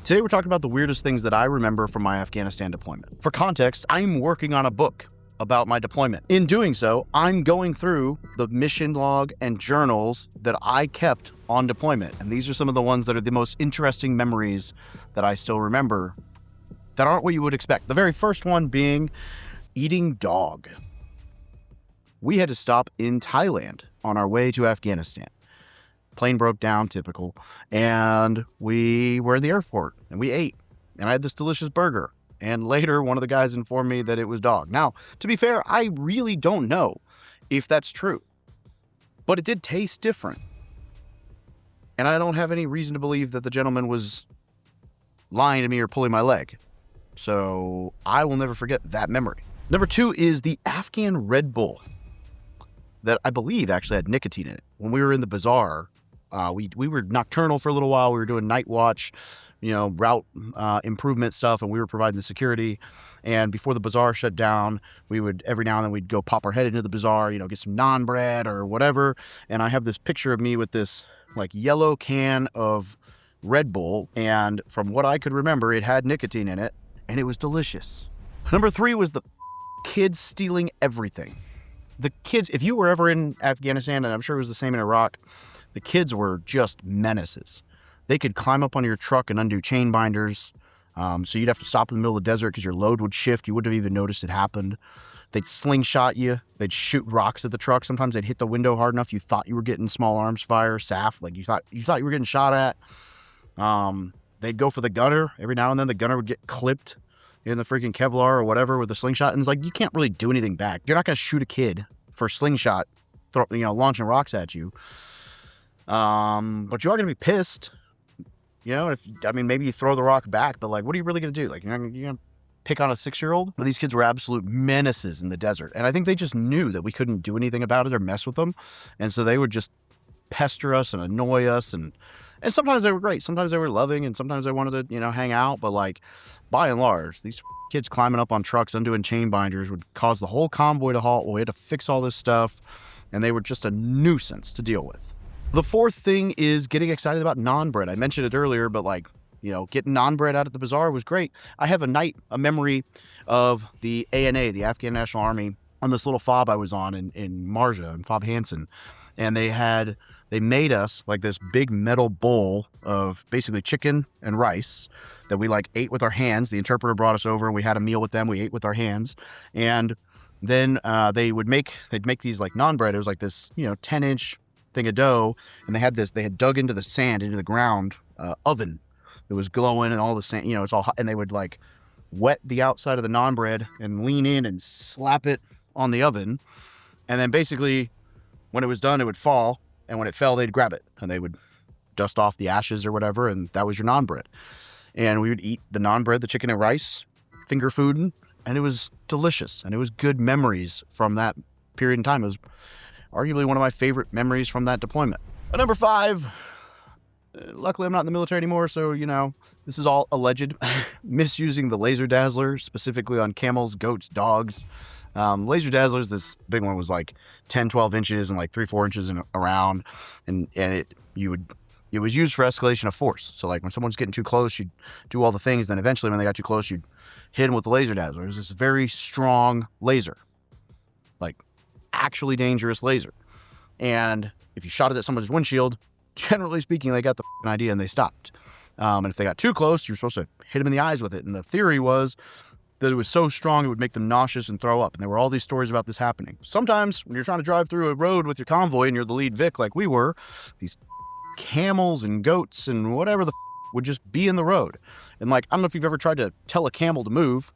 Today we're talking about the weirdest things that I remember from my Afghanistan deployment. For context, I'm working on a book about my deployment. In doing so, I'm going through the mission log and journals that I kept on deployment. And these are some of the ones that are the most interesting memories that I still remember that aren't what you would expect. The very first one being eating dog. We had to stop in Thailand on our way to Afghanistan. Plane broke down, typical, and we were in the airport and we ate, and I had this delicious burger, and later one of the guys informed me that it was dog. Now, to be fair, I really don't know if that's true, but it did taste different, and I don't have any reason to believe that the gentleman was lying to me or pulling my leg, so I will never forget that memory. Number 2 is the Afghan Red Bull that I believe actually had nicotine in it. When we were in the bazaar, we were nocturnal for a little while. We were doing night watch, route improvement stuff, and we were providing the security. And before the bazaar shut down, we would every now and then we'd go pop our head into the bazaar, get some naan bread or whatever. And I have this picture of me with this like yellow can of Red Bull, and from what I could remember, it had nicotine in it, and it was delicious. Number 3 was the kids stealing everything. The kids, if you were ever in Afghanistan, and I'm sure it was the same in Iraq, the kids were just menaces. They could climb up on your truck and undo chain binders, so you'd have to stop in the middle of the desert because your load would shift. You wouldn't have even noticed it happened. They'd slingshot you. They'd shoot rocks at the truck. Sometimes they'd hit the window hard enough you thought you were getting small arms fire, SAF, like you thought you were getting shot at. They'd go for the gunner. Every now and then the gunner would get clipped in the freaking Kevlar or whatever with a slingshot, and it's like you can't really do anything back. You're not going to shoot a kid for a slingshot, launching rocks at you. But you are going to be pissed, maybe you throw the rock back, but what are you really going to do? You're going to pick on a 6-year-old? But these kids were absolute menaces in the desert. And I think they just knew that we couldn't do anything about it or mess with them. And so they would just pester us and annoy us. And sometimes they were great. Sometimes they were loving, and sometimes they wanted to, hang out. But by and large, these kids climbing up on trucks, undoing chain binders would cause the whole convoy to halt. We had to fix all this stuff. And they were just a nuisance to deal with. The 4th thing is getting excited about naan bread. I mentioned it earlier, but getting naan bread out at the bazaar was great. I have a memory of the ANA, the Afghan National Army, on this little fob I was on in Marja, in Fob Hansen. And they made us this big metal bowl of basically chicken and rice that we ate with our hands. The interpreter brought us over and we had a meal with them. We ate with our hands. And then they'd make these naan bread. It was this, 10-inch thing of dough, and they had dug into the sand, into the ground, oven that was glowing, and all the sand, it's all hot, and they would wet the outside of the naan bread and lean in and slap it on the oven, and then basically when it was done, it would fall, and when it fell, they'd grab it and they would dust off the ashes or whatever, and that was your naan bread. And we would eat the naan bread, the chicken and rice, finger food, and it was delicious, and it was good memories from that period in time. It was arguably one of my favorite memories from that deployment. But number 5, luckily I'm not in the military anymore, so, this is all alleged. Misusing the laser dazzler, specifically on camels, goats, dogs. Laser dazzlers, this big one was 10, 12 inches and 3-4 inches around, and it was used for escalation of force. So when someone's getting too close, you'd do all the things, then eventually when they got too close, you'd hit them with the laser dazzler. It was this very strong laser, actually dangerous laser. And if you shot it at someone's windshield, generally speaking, they got the idea and they stopped. And if they got too close, you're supposed to hit them in the eyes with it. And the theory was that it was so strong it would make them nauseous and throw up. And there were all these stories about this happening. Sometimes when you're trying to drive through a road with your convoy and you're the lead Vic like we were, these camels and goats and whatever would just be in the road. And I don't know if you've ever tried to tell a camel to move,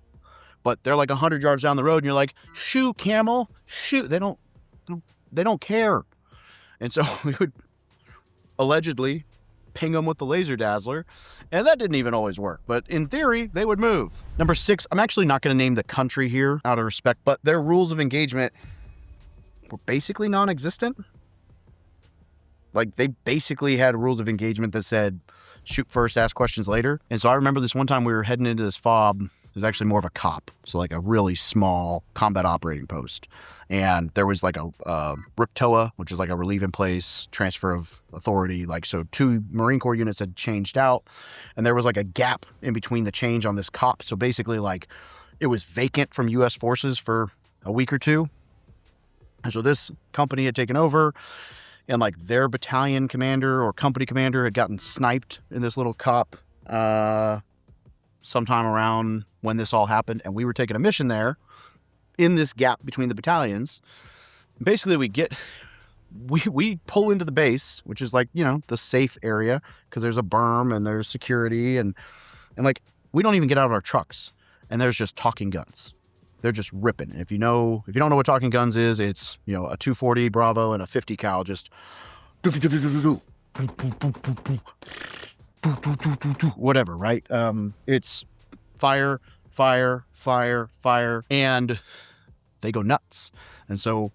but they're 100 yards down the road and you're like, shoot, camel, shoot. They don't care. And so we would allegedly ping them with the laser dazzler, and that didn't even always work, but in theory they would move. Number 6, I'm actually not going to name the country here out of respect, but their rules of engagement were basically non-existent. They basically had rules of engagement that said shoot first, ask questions later. And so I remember this one time we were heading into this fob It was actually more of a COP, so like a really small combat operating post. And there was like a RIPTOA, which is like a relieve in place, transfer of authority. Like, so 2 Marine Corps units had changed out, and there was like a gap in between the change on this COP. So basically, like, it was vacant from U.S. forces for a week or 2. And so this company had taken over, and like their battalion commander or company commander had gotten sniped in this little COP sometime around when this all happened. And we were taking a mission there in this gap between the battalions. Basically, we pull into the base, which is like, you know, the safe area, because there's a berm and there's security, and like, we don't even get out of our trucks, and there's just talking guns. They're just ripping. If you don't know what talking guns is, it's, you know, a 240 Bravo and a 50 cal, just whatever, right? It's fire, fire, fire, fire, and they go nuts. And so,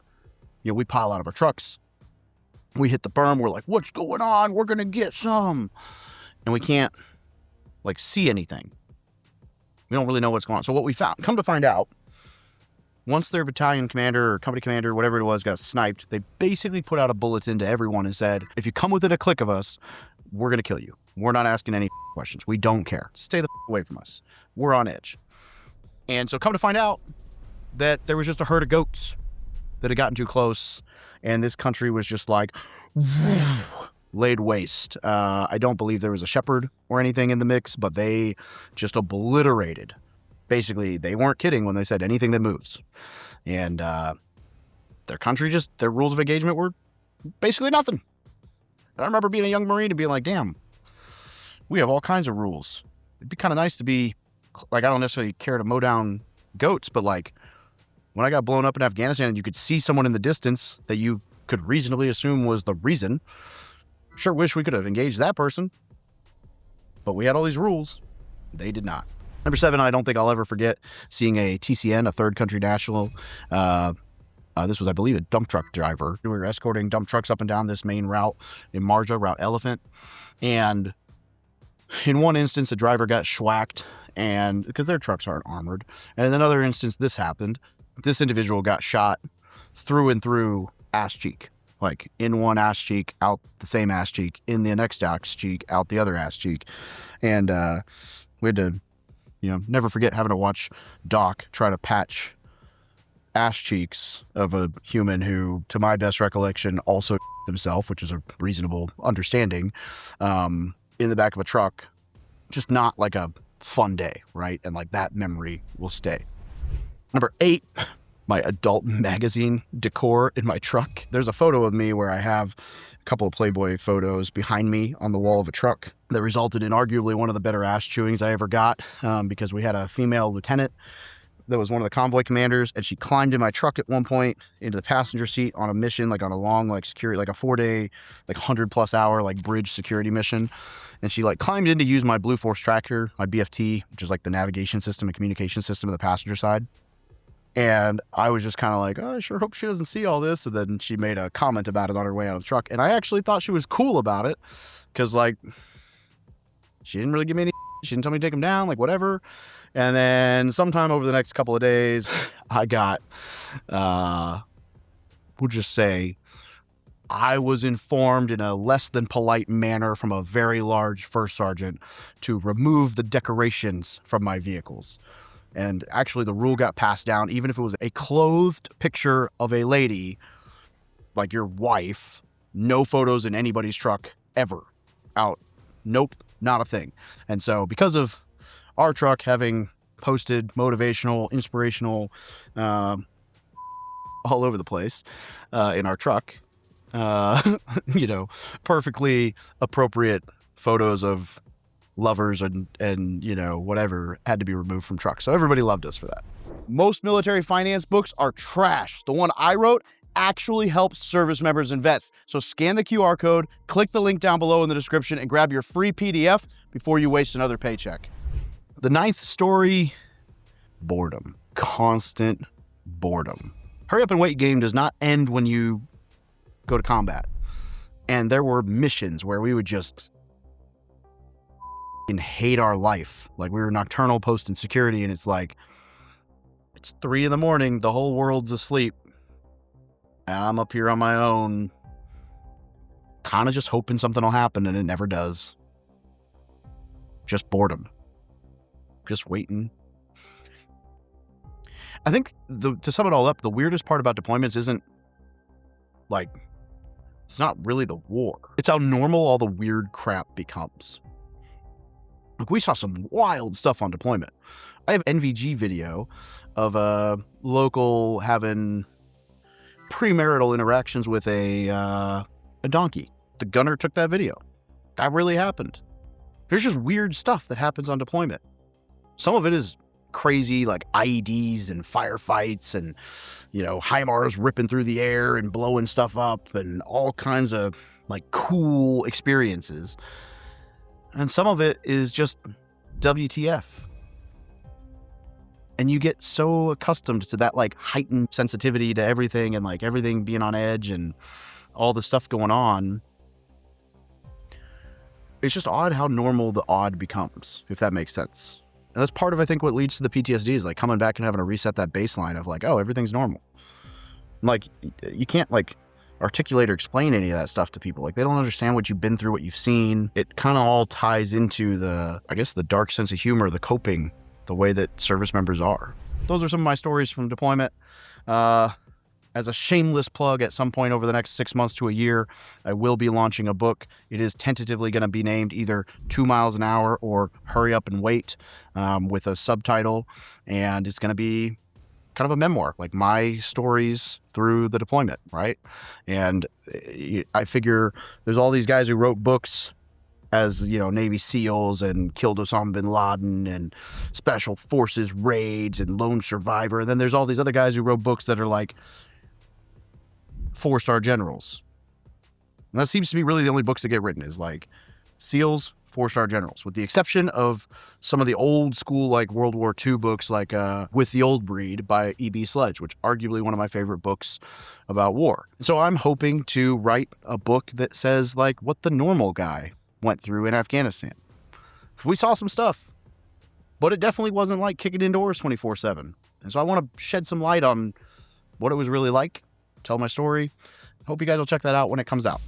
you know, we pile out of our trucks. We hit the berm. We're like, what's going on? We're going to get some. And we can't, like, see anything. We don't really know what's going on. So what we come to find out, once their battalion commander or company commander, whatever it was, got sniped, they basically put out a bulletin to everyone and said, if you come within a click of us, we're going to kill you. We're not asking any questions. We don't care. Stay the away from us. We're on edge. And so come to find out that there was just a herd of goats that had gotten too close, and this country was just like laid waste. I don't believe there was a shepherd or anything in the mix, but they just obliterated. Basically, they weren't kidding when they said anything that moves. And their country, their rules of engagement were basically nothing. I remember being a young Marine and being like, damn, we have all kinds of rules. It'd be kind of nice to be, like, I don't necessarily care to mow down goats, but like, when I got blown up in Afghanistan and you could see someone in the distance that you could reasonably assume was the reason, sure wish we could have engaged that person. But we had all these rules. They did not. Number 7, I don't think I'll ever forget seeing a TCN, a third country national. This was, I believe, a dump truck driver. We were escorting dump trucks up and down this main route in Marja, Route Elephant. And in one instance, a driver got schwacked, and because their trucks aren't armored. And in another instance, this happened. This individual got shot through and through ass cheek. Like, in one ass cheek, out the same ass cheek, in the next ass cheek, out the other ass cheek. And we had to, you know, never forget having to watch Doc try to patch ass cheeks of a human who, to my best recollection, also himself, which is a reasonable understanding, in the back of a truck. Just not like a fun day, right? And like, that memory will stay. Number 8, my adult magazine decor in my truck. There's a photo of me where I have a couple of Playboy photos behind me on the wall of a truck that resulted in arguably one of the better ass chewings I ever got, because we had a female lieutenant that was one of the convoy commanders, and she climbed in my truck at one point into the passenger seat on a mission, like on a long, like, security, like a 4-day, like 100+ hour, like, bridge security mission. And she like climbed in to use my Blue Force tractor, my BFT, which is like the navigation system and communication system of the passenger side. And I was just kind of like, oh, I sure hope she doesn't see all this. And then she made a comment about it on her way out of the truck. And I actually thought she was cool about it, because, like, she didn't really give me any, she didn't tell me to take him down, like, whatever. And then sometime over the next couple of days, I got, we'll just say, I was informed in a less than polite manner from a very large first sergeant to remove the decorations from my vehicles. And actually, the rule got passed down, even if it was a clothed picture of a lady, like your wife, no photos in anybody's truck ever. Out. Nope, not a thing. And so, because of our truck having posted motivational, inspirational, all over the place in our truck, you know, perfectly appropriate photos of lovers and you know, whatever had to be removed from trucks. So everybody loved us for that. Most military finance books are trash. The one I wrote actually helps service members and vets. So scan the QR code, click the link down below in the description, and grab your free PDF before you waste another paycheck. The 9th story, boredom. Constant boredom. Hurry up and wait game does not end when you go to combat. And there were missions where we would just and hate our life. Like, we were nocturnal posting security, and it's like, it's 3 a.m, the whole world's asleep, and I'm up here on my own, kind of just hoping something will happen, and it never does. Just boredom. Just waiting. I think, to sum it all up, the weirdest part about deployments isn't, like, it's not really the war. It's how normal all the weird crap becomes. Like, we saw some wild stuff on deployment. I have NVG video of a local having premarital interactions with a donkey. The gunner took that video. That really happened. There's just weird stuff that happens on deployment. Some of it is crazy, like IEDs and firefights and, HIMARS ripping through the air and blowing stuff up and all kinds of, like, cool experiences. And some of it is just WTF. And you get so accustomed to that, like, heightened sensitivity to everything and, like, everything being on edge and all the stuff going on. It's just odd how normal the odd becomes, if that makes sense. And that's part of, I think, what leads to the PTSD is, like, coming back and having to reset that baseline of, like, oh, everything's normal. Like, you can't, like, articulate or explain any of that stuff to people. Like, they don't understand what you've been through, what you've seen. It kind of all ties into the dark sense of humor, the coping, the way that service members are. Those are some of my stories from deployment. As a shameless plug, at some point over the next 6 months to a year, I will be launching a book. It is tentatively going to be named either 2 miles an hour or Hurry Up and Wait, with a subtitle. And it's going to be kind of a memoir, like my stories through the deployment, right? And I figure there's all these guys who wrote books as, Navy SEALs and killed Osama bin Laden and Special Forces raids and Lone Survivor. And then there's all these other guys who wrote books that are like 4-star generals. And that seems to be really the only books that get written is like SEALs, 4-star generals, with the exception of some of the old school, like World War II books, like With the Old Breed by E.B. Sledge, which arguably one of my favorite books about war. So I'm hoping to write a book that says like what the normal guy went through in Afghanistan. We saw some stuff, but it definitely wasn't like kicking indoors 24/7. And so I want to shed some light on what it was really like, tell my story. Hope you guys will check that out when it comes out.